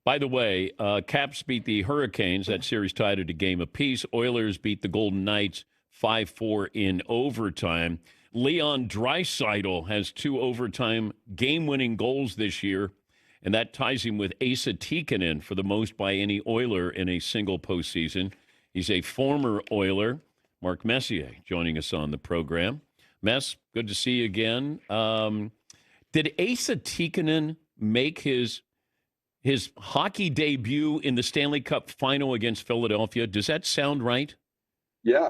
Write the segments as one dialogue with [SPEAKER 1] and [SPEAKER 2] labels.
[SPEAKER 1] By the way, Caps beat the Hurricanes. That series tied at a game apiece. Oilers beat the Golden Knights 5-4 in overtime. Leon Draisaitl has 2 overtime game-winning goals this year, and that ties him with Esa Tikkanen for the most by any Oiler in a single postseason. He's a former Oiler. Mark Messier joining us on the program. Mess, good to see you again. Did Esa Tikkanen make his hockey debut in the Stanley Cup final against Philadelphia? Does that sound right?
[SPEAKER 2] Yeah.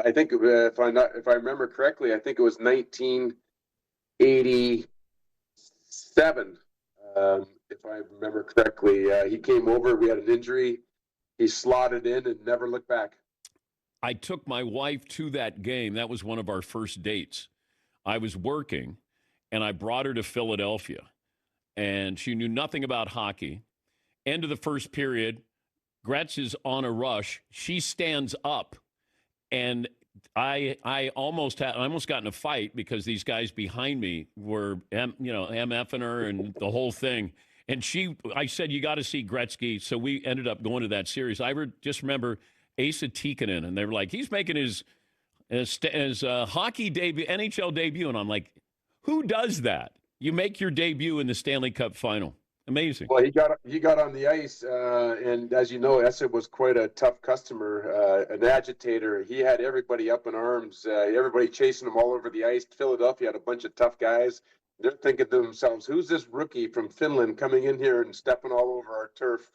[SPEAKER 2] I think if I remember correctly, I think it was 1987. If I remember correctly, he came over. We had an injury. He slotted in and never looked back.
[SPEAKER 1] I took my wife to that game. That was one of our first dates. I was working, and I brought her to Philadelphia, and she knew nothing about hockey. End of the first period, Gretz is on a rush. She stands up, and I almost got in a fight because these guys behind me were MFing her and the whole thing. And I said, you got to see Gretzky. So we ended up going to that series. Just remember Esa Tikkanen, and they were like, he's making his hockey debut, NHL debut. And I'm like, who does that? You make your debut in the Stanley Cup final. Amazing.
[SPEAKER 2] Well, he got on the ice, and as you know, Esa was quite a tough customer, an agitator. He had everybody up in arms, everybody chasing him all over the ice. Philadelphia had a bunch of tough guys. They're thinking to themselves, who's this rookie from Finland coming in here and stepping all over our turf?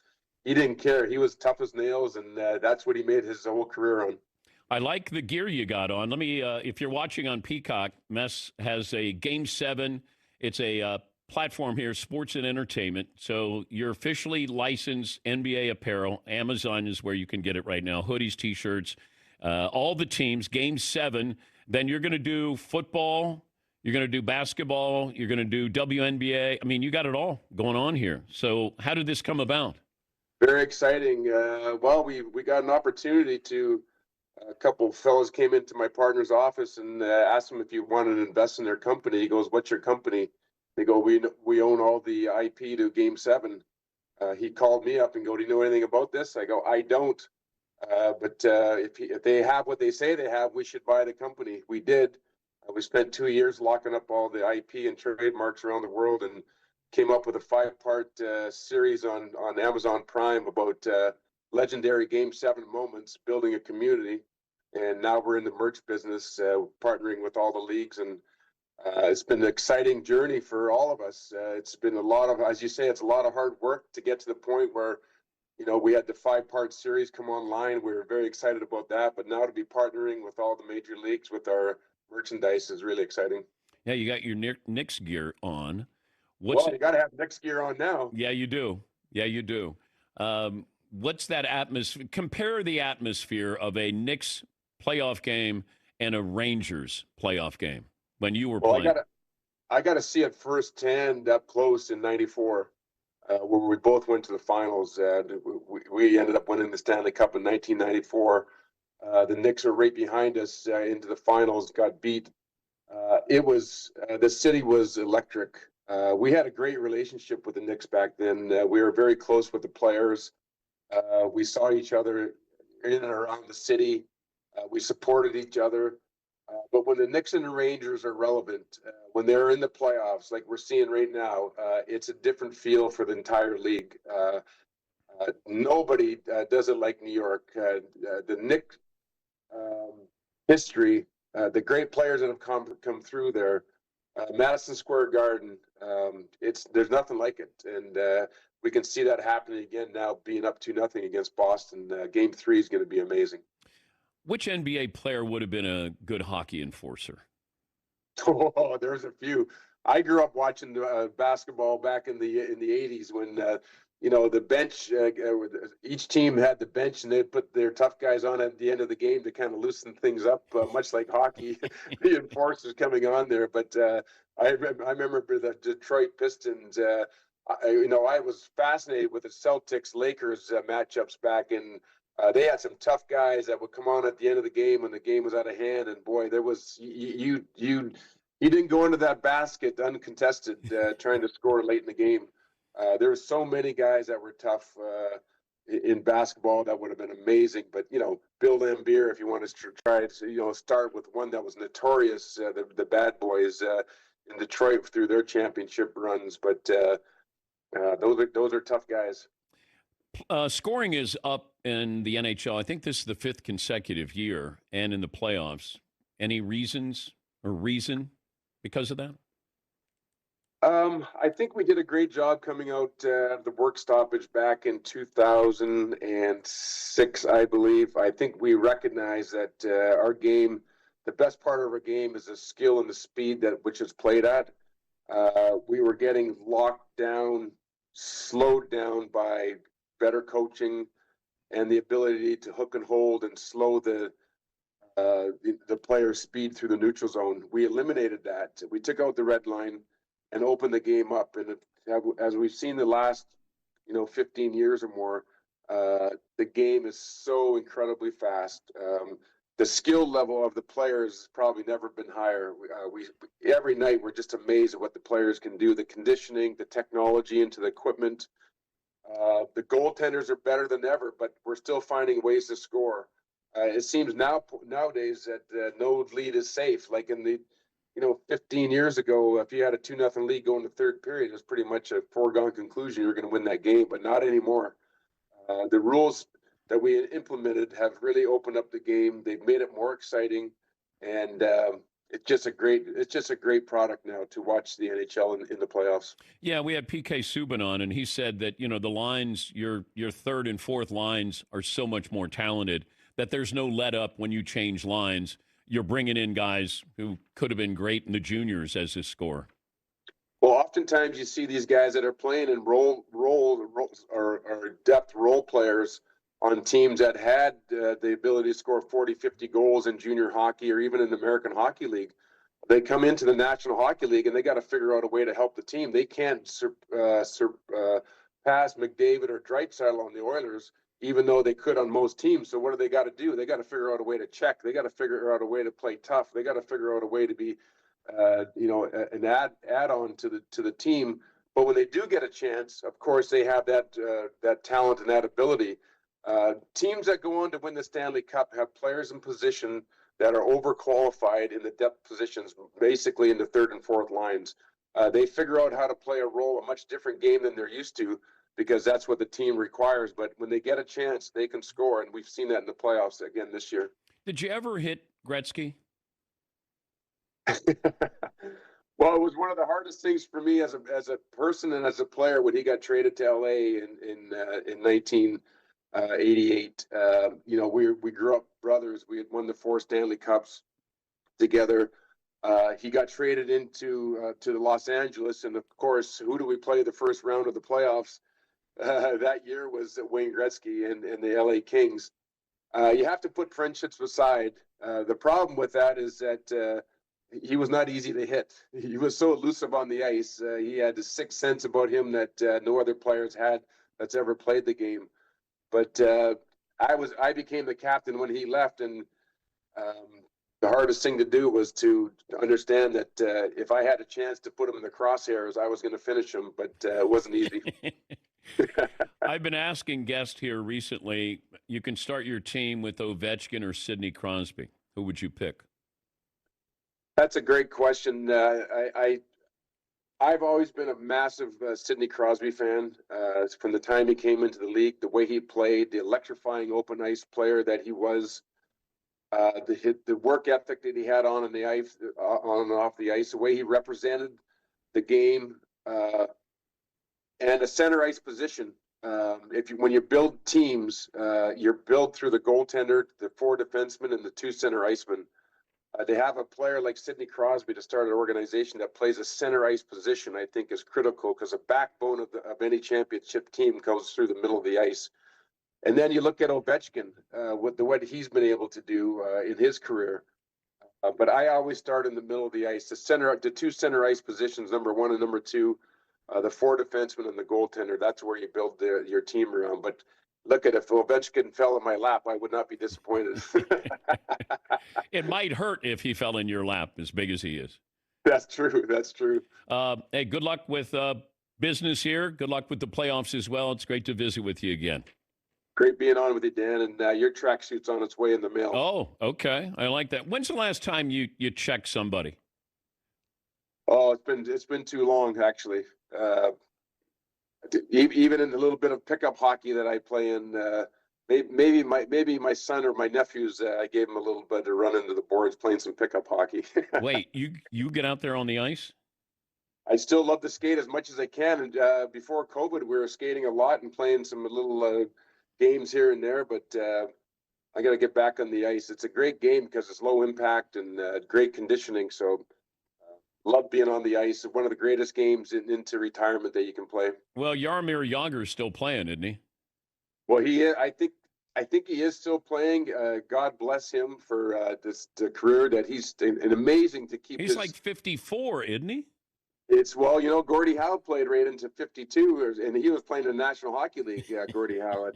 [SPEAKER 2] He didn't care. He was tough as nails, and that's what he made his whole career on.
[SPEAKER 1] I like the gear you got on. Let me, if you're watching on Peacock, Mess has a Game 7. It's a platform here, sports and entertainment. So you're officially licensed NBA apparel. Amazon is where you can get it right now. Hoodies, T-shirts, all the teams. Game 7. Then you're going to do football. You're going to do basketball. You're going to do WNBA. I mean, you got it all going on here. So how did this come about?
[SPEAKER 2] Very exciting. Well, we got an opportunity to. A couple of fellows came into my partner's office and asked him if he wanted to invest in their company. He goes, "What's your company?" They go, "We own all the IP to Game 7." He called me up and go, "Do you know anything about this?" I go, "I don't. But if they have what they say they have, we should buy the company." We did. We spent 2 years locking up all the IP and trademarks around the world and came up with a 5-part series on Amazon Prime about legendary Game 7 moments, building a community. And now we're in the merch business, partnering with all the leagues. And it's been an exciting journey for all of us. It's been a lot of, as you say, it's a lot of hard work to get to the point where, we had the 5-part series come online. We were very excited about that. But now to be partnering with all the major leagues with our merchandise is really exciting.
[SPEAKER 1] Yeah, you got your Knicks gear on.
[SPEAKER 2] You got to have Knicks gear on now.
[SPEAKER 1] Yeah, you do. What's that atmosphere? Compare the atmosphere of a Knicks playoff game and a Rangers playoff game when you were playing.
[SPEAKER 2] I got to see it firsthand up close in '94, where we both went to the finals. We ended up winning the Stanley Cup in 1994. The Knicks are right behind us into the finals. Got beat. The city was electric. We had a great relationship with the Knicks back then. We were very close with the players. We saw each other in and around the city. We supported each other. But when the Knicks and the Rangers are relevant, when they're in the playoffs, like we're seeing right now, it's a different feel for the entire league. Nobody does it like New York. The Knicks history, the great players that have come through there, Madison Square Garden, there's nothing like it. And we can see that happening again now, being up 2-0 against Boston. Game 3 is going to be amazing.
[SPEAKER 1] Which NBA player would have been a good hockey enforcer?
[SPEAKER 2] Oh, there's a few. I grew up watching basketball back in the 80s when the bench. Each team had the bench, and they'd put their tough guys on at the end of the game to kind of loosen things up, much like hockey. The enforcers coming on there, but I remember the Detroit Pistons. I was fascinated with the Celtics-Lakers matchups back in. They had some tough guys that would come on at the end of the game when the game was out of hand, and boy, there was you didn't go into that basket uncontested trying to score late in the game. There were so many guys that were tough in basketball that would have been amazing. But, Bill Lambier, if you want to try to, start with one that was notorious, the Bad Boys in Detroit through their championship runs. But those are tough guys.
[SPEAKER 1] Scoring is up in the NHL. I think this is the fifth consecutive year, and in the playoffs. Any reasons or reason because of that?
[SPEAKER 2] I think we did a great job coming out the work stoppage back in 2006, I believe. I think we recognized that our game, the best part of our game, is the skill and the speed that which it's played at. We were getting locked down, slowed down by better coaching and the ability to hook and hold and slow the player's speed through the neutral zone. We eliminated that. We took out the red line and opened the game up. And as we've seen the last, 15 years or more, the game is so incredibly fast. The skill level of the players has probably never been higher. We every night we're just amazed at what the players can do. The conditioning, the technology into the equipment. The goaltenders are better than ever, but we're still finding ways to score. It seems nowadays that no lead is safe. Like in the 15 years ago, if you had a 2-0 lead going to third period, it was pretty much a foregone conclusion you're going to win that game, but not anymore. The rules that we implemented have really opened up the game. They've made it more exciting, and it's just a great product now to watch the NHL in the playoffs.
[SPEAKER 1] Yeah, we had PK Subban on, and he said that the lines, your third and fourth lines, are so much more talented that there's no let up when you change lines. You're bringing in guys who could have been great in the juniors as a scorer.
[SPEAKER 2] Well, oftentimes you see these guys that are playing in role or depth role players on teams that had the ability to score 40, 50 goals in junior hockey or even in the American Hockey League. They come into the National Hockey League and they got to figure out a way to help the team. They can't pass McDavid or Draisaitl on the Oilers, even though they could on most teams. So what do they got to do? They got to figure out a way to check. They got to figure out a way to play tough. They got to figure out a way to be, an add-on to the team. But when they do get a chance, of course, they have that talent and that ability. Teams that go on to win the Stanley Cup have players in position that are overqualified in the depth positions, basically in the third and fourth lines. They figure out how to play a much different game than they're used to, because that's what the team requires. But when they get a chance, they can score, and we've seen that in the playoffs again this year.
[SPEAKER 1] Did you ever hit Gretzky?
[SPEAKER 2] Well, it was one of the hardest things for me as a person and as a player when he got traded to LA in 1988. We grew up brothers. We had won the 4 Stanley Cups together. He got traded to Los Angeles, and of course, who do we play the first round of the playoffs? That year was Wayne Gretzky and the LA Kings. You have to put friendships aside. The problem with that is that he was not easy to hit. He was so elusive on the ice. He had a sixth sense about him that no other players had that's ever played the game. But I became the captain when he left, and the hardest thing to do was to understand that if I had a chance to put him in the crosshairs, I was going to finish him, but it wasn't easy.
[SPEAKER 1] I've been asking guests here recently, you can start your team with Ovechkin or Sidney Crosby. Who would you pick?
[SPEAKER 2] That's a great question. I've always been a massive Sidney Crosby fan from the time he came into the league, the way he played, the electrifying open ice player that he was, the work ethic that he had on the ice, on and off the ice, the way he represented the game, and a center ice position. When you build teams, you're built through the goaltender, the 4 defensemen, and the 2 center icemen. To have a player like Sidney Crosby to start an organization that plays a center ice position, I think, is critical, because the backbone of any championship team goes through the middle of the ice. And then you look at Ovechkin, with what he's been able to do in his career. But I always start in the middle of the ice. The 2 center ice positions, number 1 and number 2, the 4 defensemen and the goaltender. That's where you build your team around. But look at, if Ovechkin fell in my lap, I would not be disappointed.
[SPEAKER 1] It might hurt if he fell in your lap, as big as he is.
[SPEAKER 2] That's true. That's true.
[SPEAKER 1] Hey, good luck with business here. Good luck with the playoffs as well. It's great to visit with you again.
[SPEAKER 2] Great being on with you, Dan, and your tracksuit's on its way in the mail.
[SPEAKER 1] Oh, okay. I like that. When's the last time you checked somebody?
[SPEAKER 2] Oh, it's been too long, actually. Even in the little bit of pickup hockey that I play in, maybe my son or my nephews, I gave them a little bit to run into the boards playing some pickup hockey.
[SPEAKER 1] Wait, you get out there on the ice?
[SPEAKER 2] I still love to skate as much as I can. And before COVID, we were skating a lot and playing some little games here and there. But I got to get back on the ice. It's a great game because it's low impact and great conditioning. So love being on the ice. One of the greatest games into retirement that you can play.
[SPEAKER 1] Well, Jaromir Jagr's still playing, isn't he?
[SPEAKER 2] Well, I think he is still playing. God bless him for the career that he's and amazing to keep.
[SPEAKER 1] He's like 54, isn't he?
[SPEAKER 2] It's Gordie Howe played right into 52, and he was playing in the National Hockey League. Gordie Howe.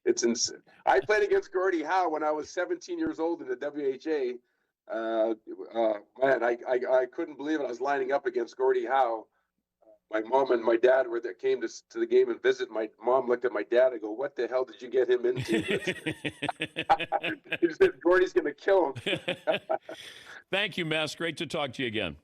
[SPEAKER 2] It's insane. I played against Gordie Howe when I was 17 years old in the WHA. Man, I couldn't believe it. I was lining up against Gordie Howe. My mom and my dad came to the game and visit. My mom looked at my dad and go, "What the hell did you get him into?" He said, "Gordie's going to kill him."
[SPEAKER 1] Thank you, Mess. Great to talk to you again.